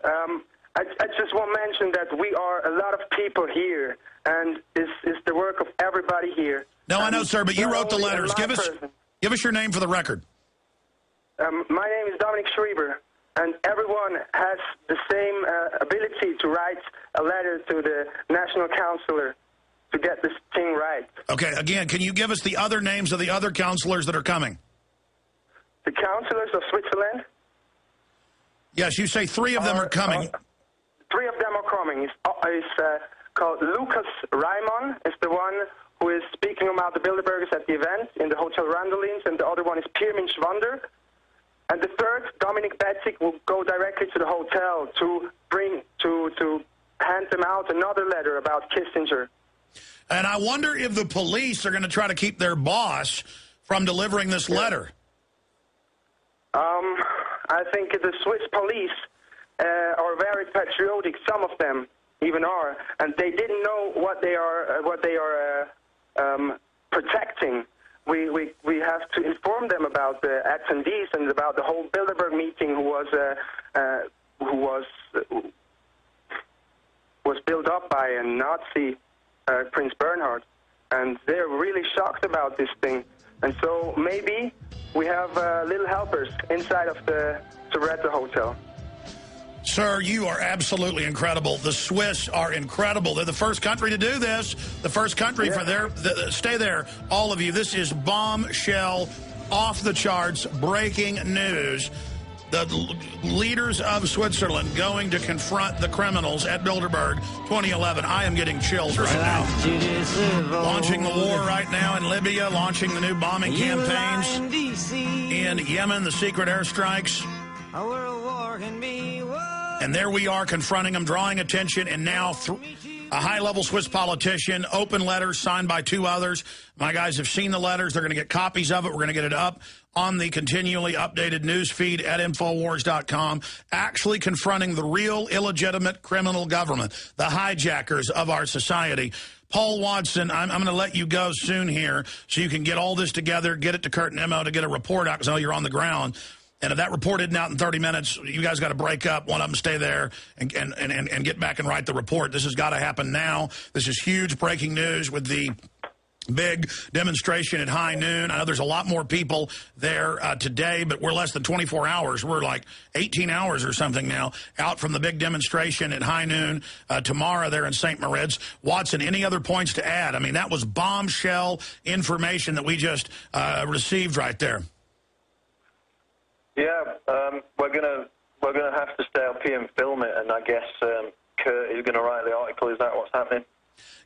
I just want to mention that we are a lot of people here, and it's the work of everybody here. No, I know, sir, but you wrote the letters. Give us your name for the record. My name is Dominic Schreiber, and everyone has the same ability to write a letter to the National Counselor to get this thing right. Okay, again, can you give us the other names of the other counselors that are coming? The counselors of Switzerland? Yes, you say 3 of them are coming. 3 of them are coming. It's called Lucas Raimon, is the one who is speaking about the Bilderbergers at the event in the Hotel Randelins, and the other one is Pirmin Schwander. And the third, Dominic Betzig, will go directly to the hotel to hand them out another letter about Kissinger. And I wonder if the police are going to try to keep their boss from delivering this letter. I think the Swiss police are very patriotic. Some of them even are, and they didn't know what they are protecting. We have to inform them about the attendees and about the whole Bilderberg meeting, who was built up by a Nazi, Prince Bernhard, and they're really shocked about this thing. And so maybe we have little helpers inside of the Soretta Hotel. Sir, you are absolutely incredible. The Swiss are incredible. They're the first country to do this. The first country for their... stay there, all of you. This is bombshell, off-the-charts, breaking news. The leaders of Switzerland going to confront the criminals at Bilderberg 2011. I am getting chills right now. Launching the war right now in Libya, launching the new bombing campaigns in Yemen, the secret airstrikes. A world war can be won. And there we are confronting them, drawing attention, and now a high-level Swiss politician, open letters signed by 2 others. My guys have seen the letters. They're going to get copies of it. We're going to get it up on the continually updated news feed at Infowars.com, actually confronting the real illegitimate criminal government, the hijackers of our society. Paul Watson, I'm going to let you go soon here so you can get all this together, get it to Kurt and Emma to get a report out, because I know you're on the ground. And if that report isn't out in 30 minutes, you guys got to break up. One of them stay there and get back and write the report. This has got to happen now. This is huge breaking news with the big demonstration at high noon. I know there's a lot more people there today, but we're less than 24 hours. We're like 18 hours or something now out from the big demonstration at high noon tomorrow there in St. Moritz. Watson, any other points to add? I mean, that was bombshell information that we just received right there. Yeah, we're gonna have to stay up here and film it, and I guess Kurt is going to write the article. Is that what's happening?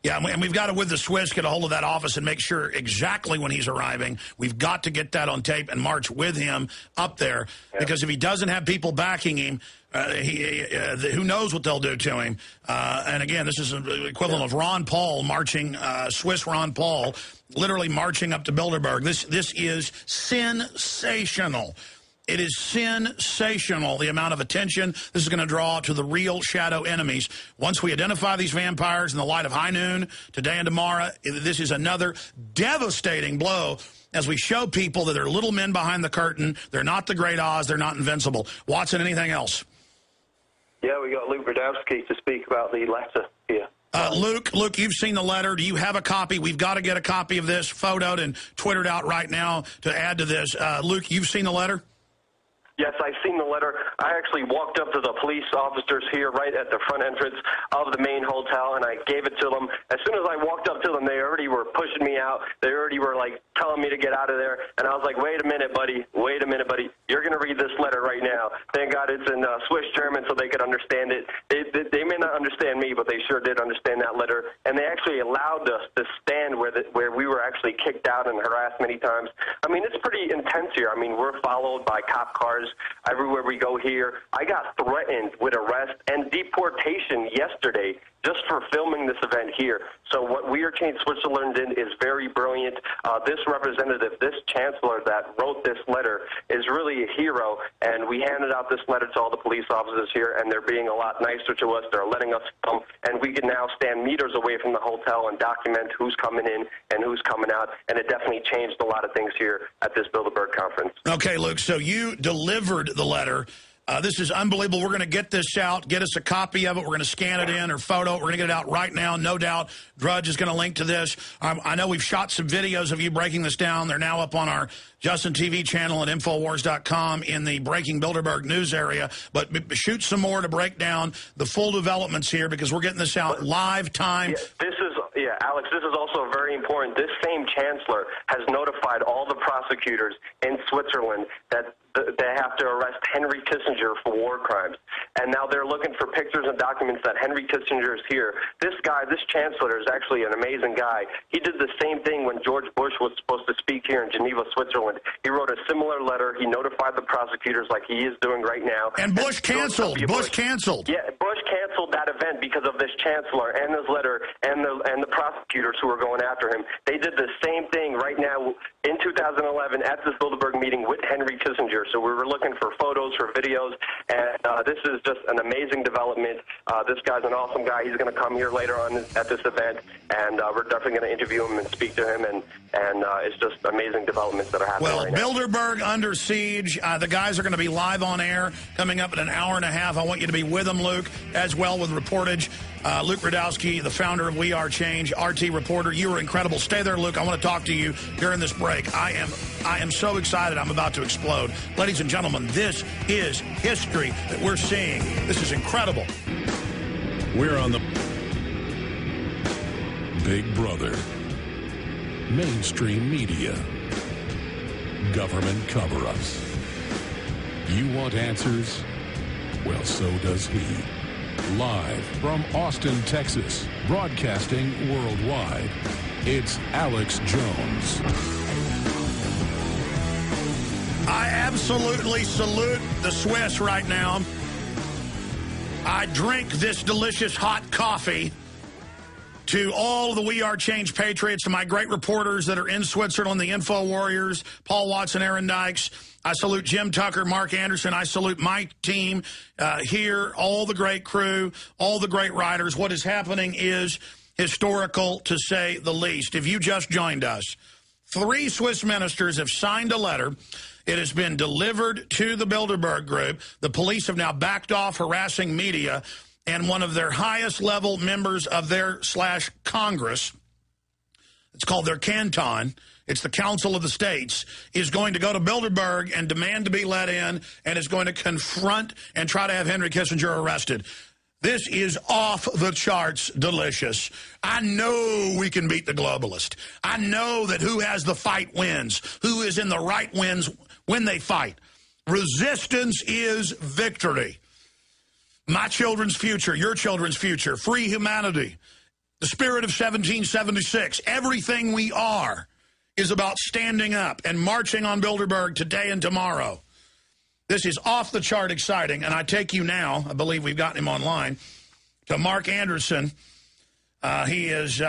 Yeah, and we've got to, with the Swiss, get a hold of that office and make sure exactly when he's arriving. We've got to get that on tape and march with him up there, because if he doesn't have people backing him, who knows what they'll do to him. And again, this is the equivalent of Ron Paul marching, Swiss Ron Paul, literally marching up to Bilderberg. This is sensational. It is sensational, the amount of attention this is going to draw to the real shadow enemies. Once we identify these vampires in the light of high noon, today and tomorrow, this is another devastating blow as we show people that they're little men behind the curtain. They're not the Great Oz. They're not invincible. Watson, anything else? Yeah, we got Luke Brodowski to speak about the letter here. Luke, you've seen the letter. Do you have a copy? We've got to get a copy of this photoed and Twittered out right now to add to this. Luke, you've seen the letter? Yes, I've seen the letter. I actually walked up to the police officers here right at the front entrance of the main hotel, and I gave it to them. As soon as I walked up to them, they already were pushing me out. They already were, like, telling me to get out of there. And I was like, wait a minute, buddy. Wait a minute, buddy. You're going to read this letter right now. Thank God it's in Swiss German so they could understand it. They may not understand me, but they sure did understand that letter. And they actually allowed us to stand where we were actually kicked out and harassed many times. I mean, it's pretty intense here. I mean, we're followed by cop cars everywhere we go here. I got threatened with arrest and deportation yesterday just for filming this event here. So what We Are Change Switzerland did is very brilliant. This representative, this chancellor that wrote this letter is really a hero, and we handed out this letter to all the police officers here, and they're being a lot nicer to us. They're letting us film, and we can now stand meters away from the hotel and document who's coming in and who's coming out, and it definitely changed a lot of things here at this Bilderberg conference. Okay, Luke, so you delivered the letter. This is unbelievable. We're going to get this out, get us a copy of it. We're going to scan it in or photo it. We're going to get it out right now. No doubt Drudge is going to link to this. I know we've shot some videos of you breaking this down. They're now up on our Justin TV channel at Infowars.com in the Breaking Bilderberg news area. But shoot some more to break down the full developments here, because we're getting this out live time. Yeah, Alex, this is also very important. This same chancellor has notified all the prosecutors in Switzerland that they have to arrest Henry Kissinger for war crimes. And now they're looking for pictures and documents that Henry Kissinger is here. This guy, this chancellor, is actually an amazing guy. He did the same thing when George Bush was supposed to speak here in Geneva, Switzerland. He wrote a similar letter. He notified the prosecutors like he is doing right now. And Bush canceled. Bush canceled. Yeah, Bush canceled that event because of this chancellor and his letter and the prosecutors who were going after him. They did the same thing right now in 2011 at this Bilderberg meeting with Henry Kissinger. So we were looking for photos, for videos, and this is just an amazing development. This guy's an awesome guy. He's going to come here later on at this event, and we're definitely going to interview him and speak to him, and it's just amazing developments that are happening right now. Bilderberg under siege. The guys are going to be live on air coming up in an hour and a half. I want you to be with them, Luke, as well with reportage. Luke Rudowski, the founder of We Are Change, RT reporter. You were incredible. Stay there, Luke. I want to talk to you during this break. I am so excited. I'm about to explode. Ladies and gentlemen, this is history that we're seeing. This is incredible. We're on the Big Brother, mainstream media, government cover-ups. You want answers? Well, so does he. Live from Austin, Texas, broadcasting worldwide, it's Alex Jones. I absolutely salute the Swiss right now. I drink this delicious hot coffee. To all the We Are Change patriots, to my great reporters that are in Switzerland, the Info Warriors, Paul Watson, Aaron Dykes. I salute Jim Tucker, Mark Anderson. I salute my team here, all the great crew, all the great writers. What is happening is historical, to say the least. If you just joined us, 3 Swiss ministers have signed a letter. It has been delivered to the Bilderberg group. The police have now backed off harassing media, and one of their highest level members of their /Congress, it's called their canton, it's the Council of the States, is going to go to Bilderberg and demand to be let in, and is going to confront and try to have Henry Kissinger arrested. This is off the charts delicious. I know we can beat the globalist. I know that who has the fight wins. Who is in the right wins when they fight. Resistance is victory. My children's future, your children's future, free humanity, the spirit of 1776, everything we are is about standing up and marching on Bilderberg today and tomorrow. This is off the chart exciting, and I take you now, I believe we've gotten him online, to Mark Anderson. He is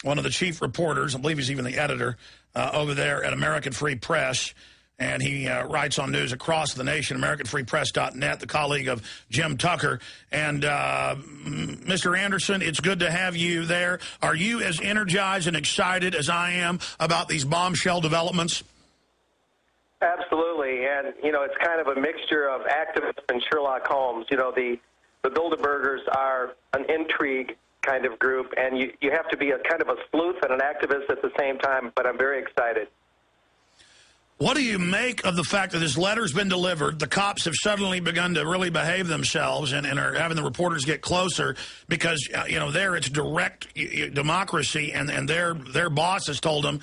one of the chief reporters, I believe he's even the editor, over there at American Free Press. And he writes on news across the nation, AmericanFreePress.net, the colleague of Jim Tucker. And Mr. Anderson, it's good to have you there. Are you as energized and excited as I am about these bombshell developments? Absolutely. And, you know, it's kind of a mixture of activists and Sherlock Holmes. You know, the Bilderbergers are an intrigue kind of group, and you have to be a kind of a sleuth and an activist at the same time, but I'm very excited. What do you make of the fact that this letter's been delivered, the cops have suddenly begun to really behave themselves and are having the reporters get closer because, you know, there it's direct democracy, and their boss has told them,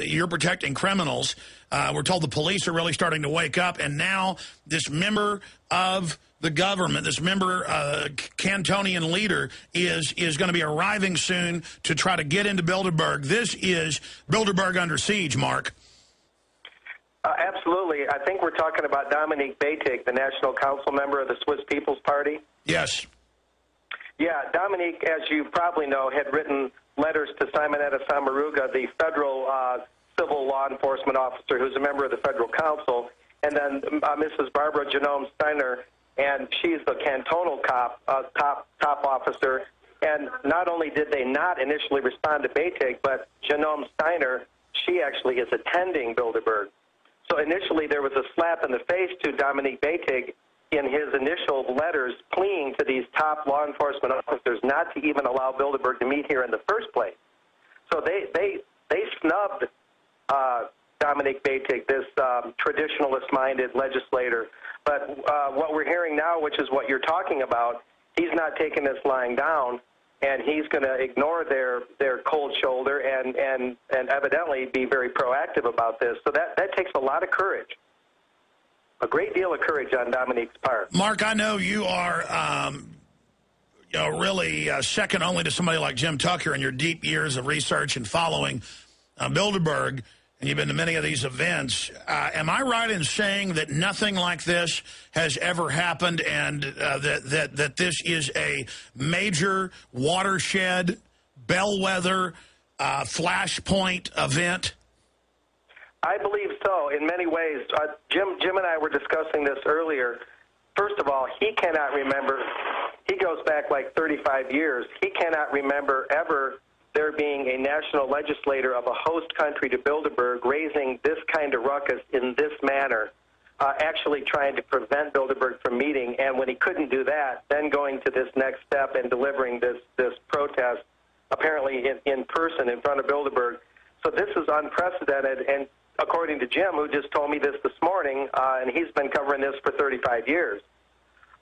you're protecting criminals. We're told the police are really starting to wake up, and now this member of the government, this member, Cantonian leader, is going to be arriving soon to try to get into Bilderberg. This is Bilderberg under siege, Mark. Absolutely. I think we're talking about Dominique Beytig, the National Council member of the Swiss People's Party. Yes. Yeah, Dominique, as you probably know, had written letters to Simonetta Sommaruga, the federal civil law enforcement officer who's a member of the Federal Council, and then Mrs. Barbara Genome Steiner, and she's the cantonal top officer. And not only did they not initially respond to Beytig, but Genome Steiner, she actually is attending Bilderberg. So initially there was a slap in the face to Dominique Beytig in his initial letters pleading to these top law enforcement officers not to even allow Bilderberg to meet here in the first place. So they snubbed Dominic Beitig, this traditionalist-minded legislator. But what we're hearing now, which is what you're talking about, he's not taking this lying down, and he's going to ignore their cold shoulder and evidently be very proactive about this. So that takes a lot of courage, a great deal of courage on Dominique's part. Mark, I know you are really second only to somebody like Jim Tucker in your deep years of research and following Bilderberg, and you've been to many of these events. Am I right in saying that nothing like this has ever happened, and that this is a major watershed, bellwether, flashpoint event? I believe so, in many ways. Jim and I were discussing this earlier. First of all, he cannot remember. He goes back like 35 years. He cannot remember ever there being a national legislator of a host country to Bilderberg raising this kind of ruckus in this manner, actually trying to prevent Bilderberg from meeting. And when he couldn't do that, then going to this next step and delivering this protest, apparently in person in front of Bilderberg. So this is unprecedented. And according to Jim, who just told me this morning, and he's been covering this for 35 years.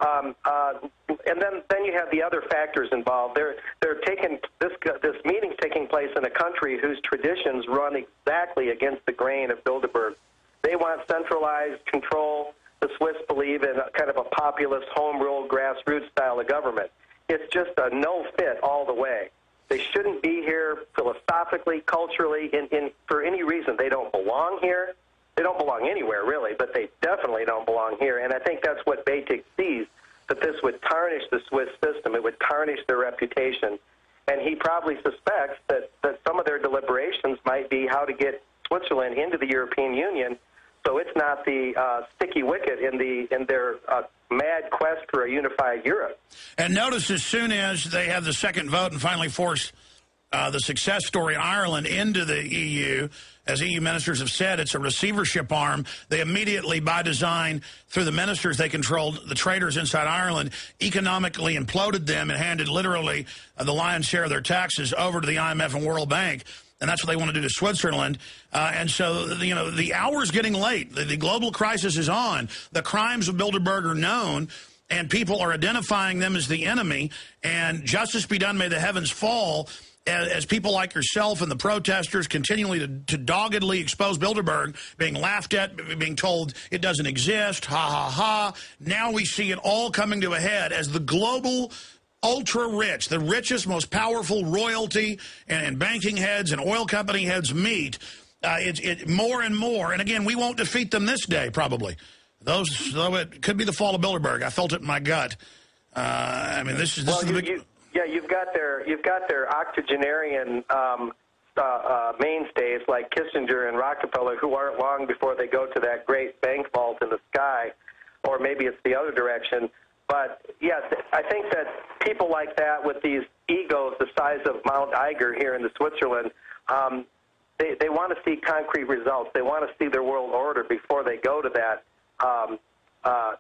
And then you have the other factors involved. They're taking this meeting's taking place in a country whose traditions run exactly against the grain of Bilderberg. They want centralized control. The Swiss believe in a kind of a populist, home rule, grassroots style of government. It's just a no fit all the way. They shouldn't be here philosophically, culturally, for any reason. They don't belong here. They don't belong anywhere, really, but they definitely don't belong here. And I think that's what Beitig sees, that this would tarnish the Swiss system. It would tarnish their reputation. And he probably suspects that some of their deliberations might be how to get Switzerland into the European Union, so it's not the sticky wicket in their mad quest for a unified Europe. And notice, as soon as they have the second vote and finally force the success story in Ireland into the EU, as EU ministers have said, it's a receivership arm. They immediately, by design, through the ministers they controlled, the traders inside Ireland, economically imploded them and handed literally the lion's share of their taxes over to the IMF and World Bank. And that's what they want to do to Switzerland. And so, the hour's getting late. The global crisis is on. The crimes of Bilderberg are known, and people are identifying them as the enemy. And justice be done, may the heavens fall, as people like yourself and the protesters continually to doggedly expose Bilderberg, being laughed at, being told it doesn't exist, ha, ha, ha. Now we see it all coming to a head as the global ultra-rich, the richest, most powerful royalty and banking heads and oil company heads meet. It's more and more. And again, we won't defeat them this day, probably. Though it could be the fall of Bilderberg. I felt it in my gut. This is the big... You've got their octogenarian mainstays like Kissinger and Rockefeller, who aren't long before they go to that great bank vault in the sky, or maybe it's the other direction. But yes, I think that people like that with these egos the size of Mount Eiger here in the Switzerland, they want to see concrete results. They want to see their world order before they go to that.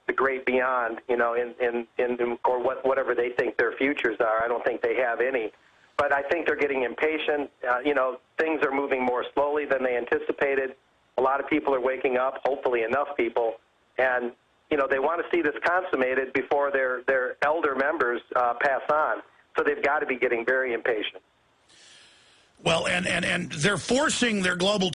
The great beyond, or whatever they think their futures are. I don't think they have any. But I think they're getting impatient. Things are moving more slowly than they anticipated. A lot of people are waking up, hopefully enough people, and, they want to see this consummated before their elder members pass on. So they've got to be getting very impatient. Well, and they're forcing their global